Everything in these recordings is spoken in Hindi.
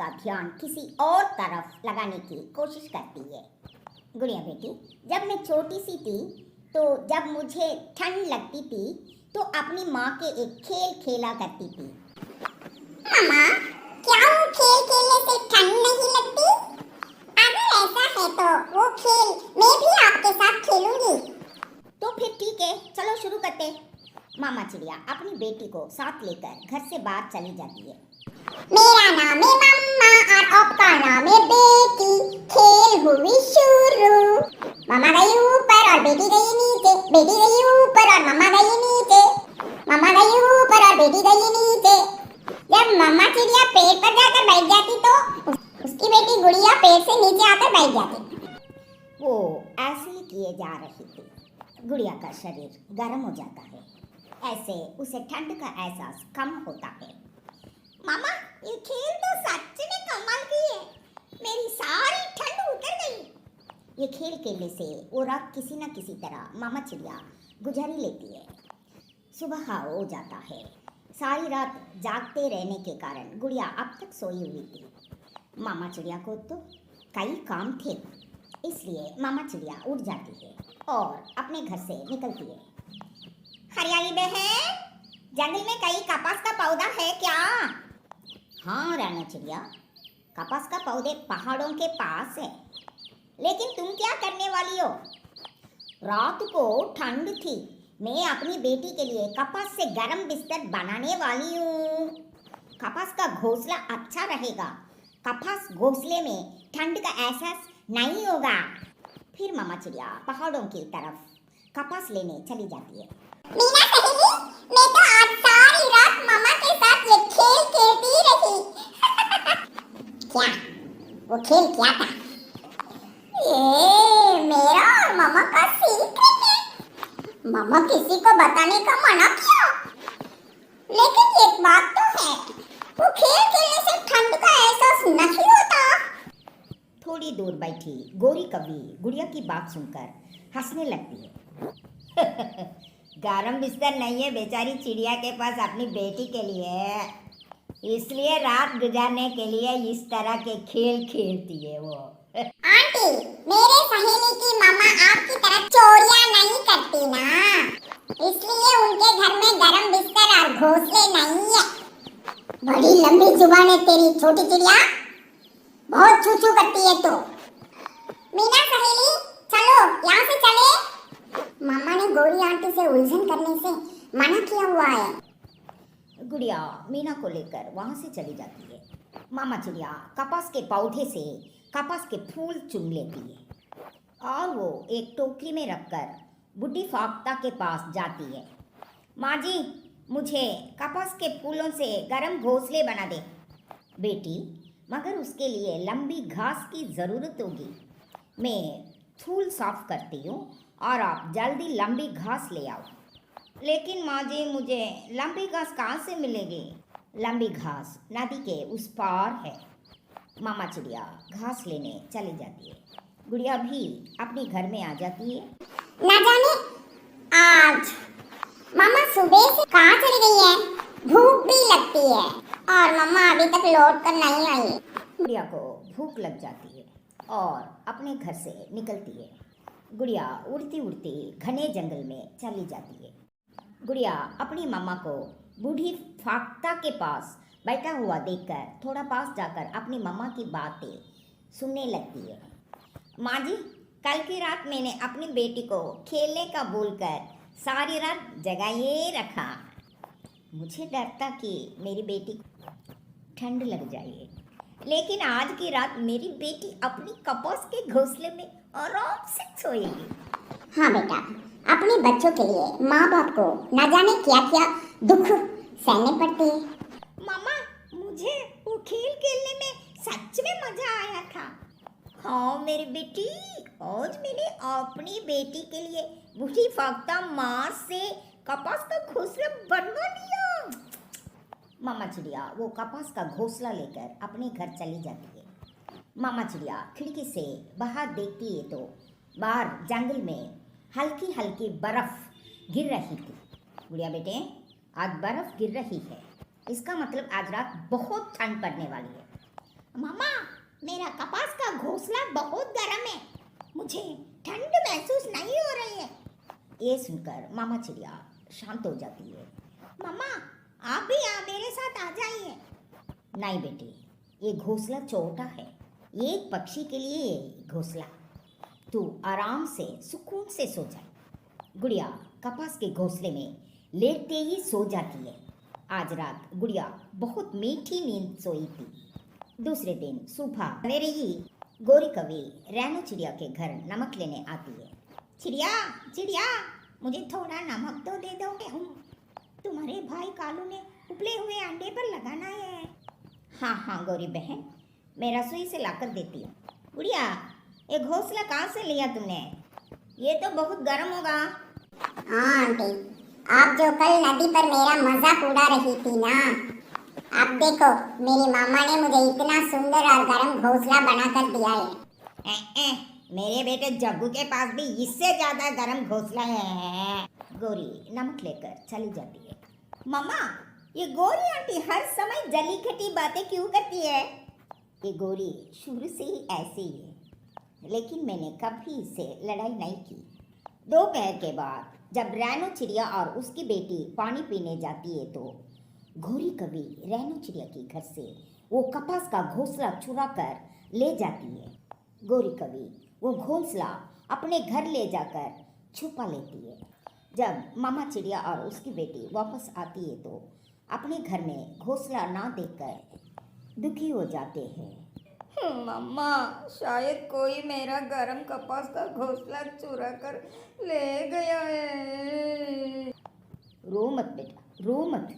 का ध्यान किसी और तरफ लगाने की कोशिश करती है। गुड़िया बेटी, जब मैं छोटी सी थी तो जब मुझे ठंड लगती थी तो अपनी माँ के एक खेल खेला करती थी। मम्मा, क्या वो खेल खेलने से ठंड नहीं लगती? अगर ऐसा है तो वो खेल मैं भी आपके साथ खेलूंगी। तो फिर ठीक है, चलो शुरू करते हैं। मामा चिड़िया अपनी बेटी को साथ लेकर घर से बाहर चली जाती है। मेरा नाम है मम्मा और आपका नाम है बेटी, खेल हुई शुरू। मम्मा गई ऊपर और बेटी गई नीचे, बेटी गई ऊपर और मम्मा गई नीचे, मम्मा गई ऊपर और बेटी गई नीचे। जब मम्मा चिड़िया पेड़ पर जाकर बैठ जाती तो उसकी बेटी गुड़िया पेड़ से नीचे आकर बैठ जाती। वो ऐसे ही किए जा रही थी। गुड़िया का शरीर गर्म हो जाता है, ऐसे उसे ठंड का एहसास कम होता है। मामा, ये खेल तो सच में कमाल की है, मेरी सारी ठंड उतर गई। ये खेल खेलने से वो रात किसी न किसी तरह मामा चिड़िया गुजार ही लेती है। सुबह हो जाता है। सारी रात जागते रहने के कारण गुड़िया अब तक सोई हुई थी। मामा चिड़िया को तो कई काम थे, इसलिए मामा चिड़िया उठ जाती है और अपने घर से निकलती है। हरियाली बहन, जंगल में कई कपास का पौधा है क्या? हाँ राना चिड़िया, कपास का पौधे पहाड़ों के पास है। लेकिन तुम क्या करने वाली हो? रात को ठंड थी, मैं अपनी बेटी के लिए कपास से गर्म बिस्तर बनाने वाली हूँ। कपास का घोंसला अच्छा रहेगा, कपास घोंसले में ठंड का एहसास नहीं होगा। फिर मामा चिड़िया पहाड़ों की तरफ कपास लेने चली जाती है। मीना सहेली, मैं तो आज सारी रात मामा के साथ ये खेल खेलती रही। क्या? वो खेल क्या था? ये मेरा और मामा का सीक्रेट है। मामा किसी को बताने का मना किया। लेकिन एक बात तो है, वो खेल खेलने से ठंड का एहसास नहीं होता। थोड़ी दूर बैठी गोरी कभी गुड़िया की बात सुनकर हंसने लगती है। गरम बिस्तर नहीं है बेचारी चिड़िया के पास अपनी बेटी के लिए, इसलिए रात गुजारने के लिए इस तरह के खेल खेलती है वो। आंटी, मेरे सहेली की मामा आपकी तरह चोरियां नहीं करती ना, इसलिए उनके घर में गरम बिस्तर और घोंसले नहीं है। बड़ी लंबी जुबान है तेरी छोटी चिड़िया, बहुत चू चू करती है तो। मीना सहेली, चलो यहाँ से चले। मामा ने गोरी आंटी से उलझन करने से मना किया हुआ है। गुड़िया मीना को लेकर वहां से चली जाती है। मामा चिड़िया कपास के पौधे से कपास के फूल चुन लेती है और वो एक टोकरी में रखकर बुढ़ी फाख्ता के पास जाती है। माँ जी, मुझे कपास के फूलों से गरम घोंसले बना दे। बेटी, मगर उसके लिए लंबी घास की ज़रूरत होगी। मैं फूल साफ करती हूँ और आप जल्दी लंबी घास ले आओ। लेकिन माँ जी, मुझे लंबी घास कहाँ से मिलेगी? लंबी घास नदी के उस पार है। मामा चिड़िया घास लेने चली जाती है। गुड़िया भी अपने घर में आ जाती है। ना जाने आज मामा सुबह से कहाँ चली गई है, भूख भी लगती है और मम्मा अभी तक लौट कर नहीं आई। गुड़िया को भूख लग जाती है और अपने घर से निकलती है। गुड़िया उड़ती उड़ती घने जंगल में चली जाती है। गुड़िया अपनी मामा को बूढ़ी फाख्ता के पास बैठा हुआ देखकर थोड़ा पास जाकर अपनी मामा की बातें सुनने लगती है। माँ जी, कल की रात मैंने अपनी बेटी को खेलने का बोलकर सारी रात जगाए रखा। मुझे डर था कि मेरी बेटी को ठंड लग जाए, लेकिन आज की रात मेरी बेटी अपनी कपास के घोंसले में आराम से सोएगी। हाँ बेटा, अपने बच्चों के लिए माँ बाप को न जाने क्या क्या दुख सहने पड़ते हैं। मामा, मुझे वो खेल खेलने में सच में मजा आया था। हाँ मेरी बेटी, आज मैंने अपनी बेटी के लिए बूढ़ी फाख्ता माँ से कपास का घोंसला बनवा लिया। मामा चिड़िया वो कपास का घोंसला लेकर अपने घर चली जाती है। मामा चिड़िया खिड़की से बाहर देखती है तो बाहर जंगल में हल्की हल्की बर्फ गिर रही थी। गुड़िया बेटे, आज बर्फ गिर रही है, इसका मतलब आज रात बहुत ठंड पड़ने वाली है। मामा, मेरा कपास का घोंसला बहुत गर्म है, मुझे ठंड महसूस नहीं हो रही है। ये सुनकर मामा चिड़िया शांत हो जाती है। मामा, आप भी यहाँ मेरे साथ आ जाइए। नहीं बेटे, ये घोंसला छोटा है, एक पक्षी के लिए ये घोंसला। तू आराम से सुकून से सो जा। गुड़िया कपास के घोंसले में लेटते ही सो जाती है। आज रात गुड़िया बहुत मीठी नींद सोई थी। दूसरे दिन सुबह सवेरे ही गोरी कवि रैनो चिड़िया के घर नमक लेने आती है। चिड़िया चिड़िया, मुझे थोड़ा नमक तो दे दोगे? तुम्हारे भाई कालू ने उबले हुए अंडे पर लगाना है। हाँ हाँ गौरी बहन, मैं रसोई से लाकर देती हूँ। गुड़िया, ये घोंसला कहाँ से लिया तुमने? ये तो बहुत गर्म होगा। हाँ आंटी, आप जो कल नदी पर मेरा मजाक उड़ा रही थी ना, अब देखो मेरी मामा ने मुझे इतना सुंदर और गर्म घोंसला बनाकर दिया है। मेरे बेटे जग्गू के पास भी इससे ज्यादा गर्म घोंसला है। गौरी नमक लेकर चली जाती है। मामा, ये गौरी आंटी हर समय जली खटी बातें क्यों करती है? ये गौरी शुरू से ही ऐसी ही है, लेकिन मैंने कभी इससे लड़ाई नहीं की। दोपहर के बाद जब रैनो चिड़िया और उसकी बेटी पानी पीने जाती है तो गौरी कवि रैनो चिड़िया के घर से वो कपास का घोंसला चुरा कर ले जाती है। गौरी कवि वो घोंसला अपने घर ले जाकर छुपा लेती है। जब मामा चिड़िया और उसकी बेटी वापस आती है तो अपने घर में घोंसला ना देखकर दुखी हो जाते हैं। मम्मा, शायद कोई मेरा गरम कपास का घोंसला चुरा कर ले गया है। रो मत बेटा, रो मत।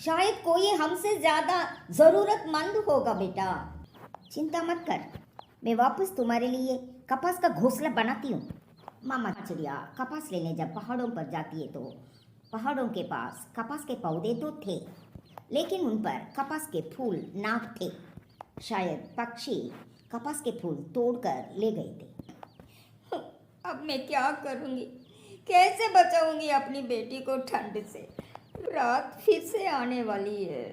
शायद कोई हमसे ज्यादा जरूरतमंद होगा बेटा। चिंता मत कर, मैं वापस तुम्हारे लिए कपास का घोंसला बनाती हूँ। मामा चिड़िया कपास लेने जब पहाड़ों पर जाती है तो पहाड़ों के पास कपास के पौधे तो थे, लेकिन उन पर कपास के फूल ना थे। शायद पक्षी कपास के फूल तोड़कर ले गए थे। अब मैं क्या करूँगी? कैसे बचाऊंगी अपनी बेटी को ठंड से? रात फिर से आने वाली है।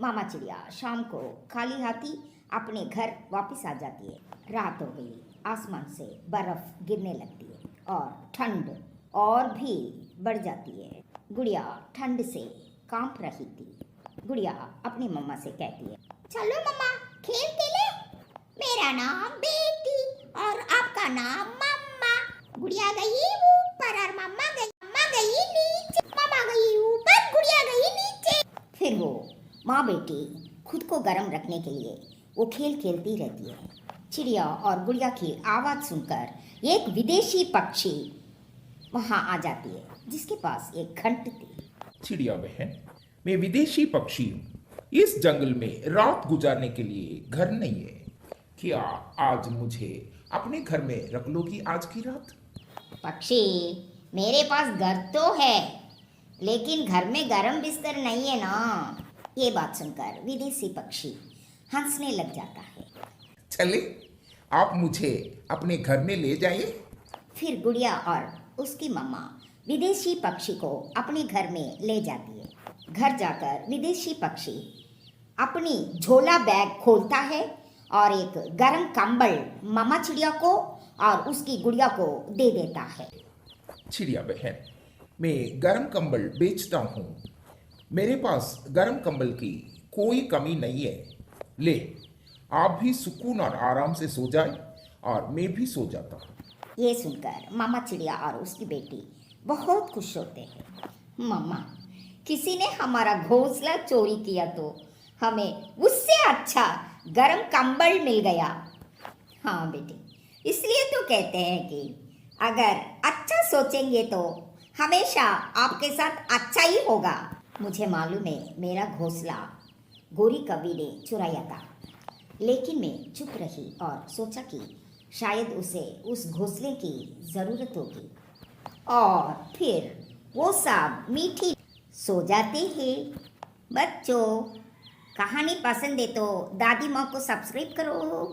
मामा चिड़िया शाम को खाली हाथी अपने घर वापस आ जाती है। रात हो गई, आसमान से बर्फ गिरने लगती है और ठंड और भी बढ़ जाती है। गुड़िया ठंड से कांप रही थी। गुड़िया अपनी मम्मा से कहती है, चलो मम्मा खेल खेले। मेरा नाम बेटी और आपका नाम मम्मा। गुड़िया गई ऊपर और मम्मा गई नीचे। मम्मा गई ऊपर, गुड़िया गई नीचे। फिर वो माँ बेटी खुद को गर्म रखने के लिए वो खेल खेलती रहती है। चिड़िया और गुड़िया की आवाज़ सुनकर एक विदेशी पक्षी वहाँ आ जाती है, जिसके पास एक घंट थी। चिड़िया बहन, मैं विदेशी पक्षी हूँ। इस जंगल में रात गुजारने के लिए घर नहीं है। क्या आज मुझे अपने घर में रख लोगी आज की रात? पक्षी, मेरे पास घर तो है, लेकिन घर में गर्म बिस्तर नहीं है ना। ये बात सुनकर विदेशी पक्षी हंसने लग जाता है। चले, आप मुझे अपने घर में ले जाइए। फिर गुड़िया और उसकी मम्मा विदेशी पक्षी को अपने घर में ले जाती है। घर जाकर विदेशी पक्षी अपनी झोला बैग खोलता है और एक गर्म कंबल मामा चिड़िया को और उसकी गुड़िया को दे देता है। चिड़िया बहन, मैं गर्म कंबल बेचता हूँ। मेरे पास गर्म कंबल की कोई कमी नहीं है। ले, आप भी सुकून और आराम से सो जाए और मैं भी सो जाता हूँ। ये सुनकर मामा चिड़िया और उसकी बेटी बहुत खुश होते हैं। मामा, किसी ने हमारा घोंसला चोरी किया तो हमें उससे अच्छा गर्म कंबल मिल गया। हाँ बेटे, इसलिए तो कहते हैं कि अगर अच्छा सोचेंगे तो हमेशा आपके साथ अच्छा ही होगा। मुझे मालूम है मेरा घोंसला गोरी कवि ने चुराया था, लेकिन मैं चुप रही और सोचा कि शायद उसे उस घोंसले की ज़रूरत होगी। और फिर वो सब मीठी सो जाते हैं। बच्चों, कहानी पसंद है तो दादी माँ को सब्सक्राइब करो।